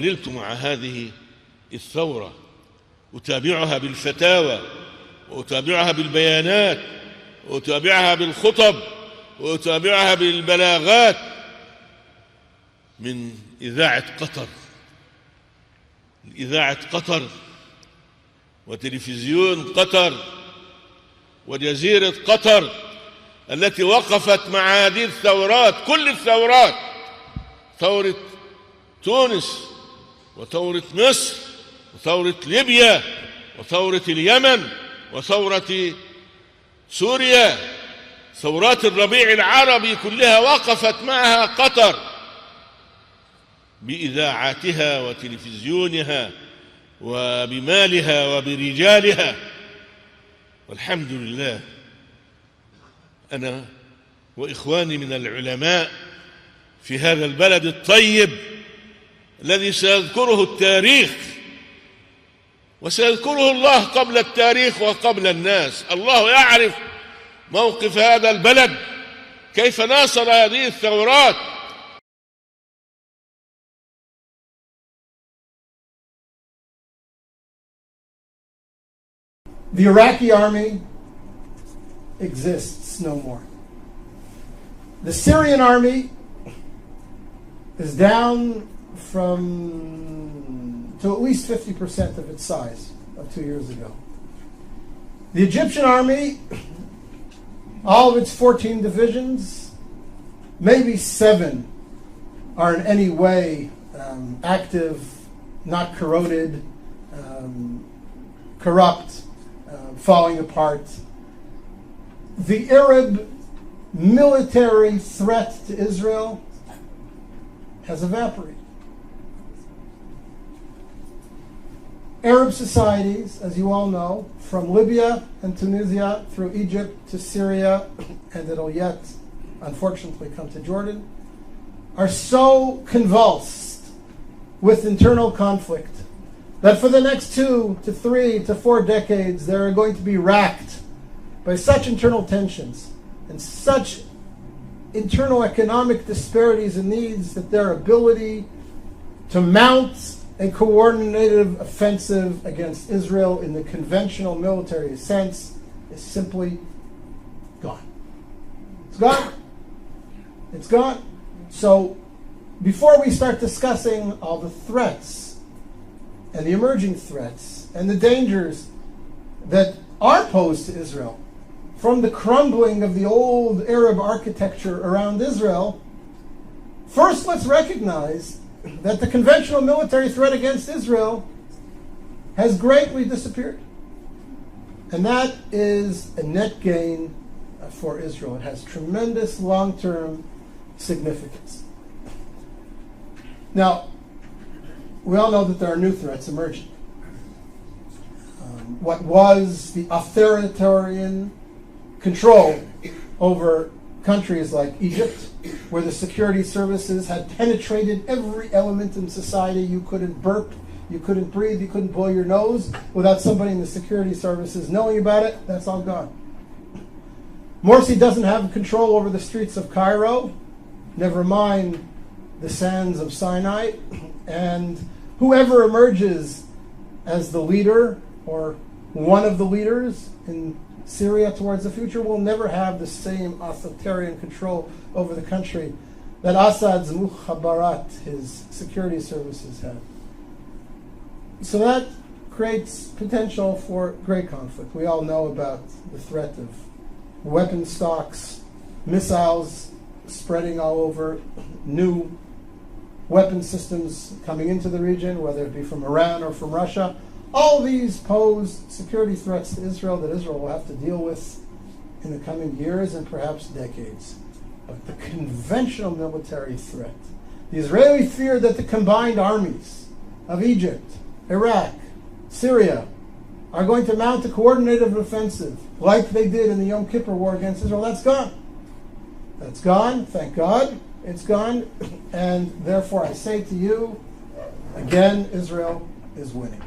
زلت مع هذه الثورة أتابعها بالفتاوى، وأتابعها بالبيانات، وأتابعها بالخطب، وأتابعها بالبلاغات من إذاعة قطر وتلفزيون قطر وجزيرة قطر التي وقفت مع هذه الثورات، كل الثورات، ثورة تونس وثورة مصر وثورة ليبيا وثورة اليمن وثورة سوريا، ثورات الربيع العربي كلها وقفت معها قطر بإذاعاتها وتلفزيونها وبمالها وبرجالها. والحمد لله أنا وإخواني من العلماء في هذا البلد الطيب الذي سيذكره التاريخ وسيذكره الله قبل التاريخ وقبل الناس. الله يعرف موقف هذا البلد، كيف ناصر هذه الثورات. The Iraqi army exists no more. The Syrian army is down to at least 50% of its size of 2 years ago. The Egyptian army, all of its 14 divisions, maybe 7 are in any way active, not corroded, corrupt, falling apart. The Arab military threat to Israel has evaporated. Arab societies, as you all know, from Libya and Tunisia through Egypt to Syria, and it'll yet, unfortunately, come to Jordan, are so convulsed with internal conflict that for the next 2 to 3 to 4 decades, they are going to be racked by such internal tensions and such internal economic disparities and needs that their ability to mount a coordinated offensive against Israel in the conventional military sense is simply gone. It's gone. It's gone. So before we start discussing all the threats and the emerging threats and the dangers that are posed to Israel from the crumbling of the old Arab architecture around Israel, first let's recognize that the conventional military threat against Israel has greatly disappeared. And that is a net gain for Israel. It has tremendous long-term significance. Now, we all know that there are new threats emerging. What was the authoritarian control over countries like Egypt, where the security services had penetrated every element in society. You couldn't burp, you couldn't breathe, you couldn't blow your nose without somebody in the security services knowing about it. That's all gone. Morsi doesn't have control over the streets of Cairo, never mind the sands of Sinai, and whoever emerges as the leader or one of the leaders in Syria towards the future will never have the same authoritarian control over the country that Assad's mukhabarat, his security services, had. So that creates potential for great conflict. We all know about the threat of weapon stocks, missiles spreading all over, new weapon systems coming into the region, whether it be from Iran or from Russia. All these pose security threats to Israel that Israel will have to deal with in the coming years and perhaps decades. But the conventional military threat, the Israeli fear that the combined armies of Egypt, Iraq, Syria are going to mount a coordinated offensive like they did in the Yom Kippur War against Israel, that's gone. That's gone, thank God, it's gone. And therefore I say to you, again, Israel is winning.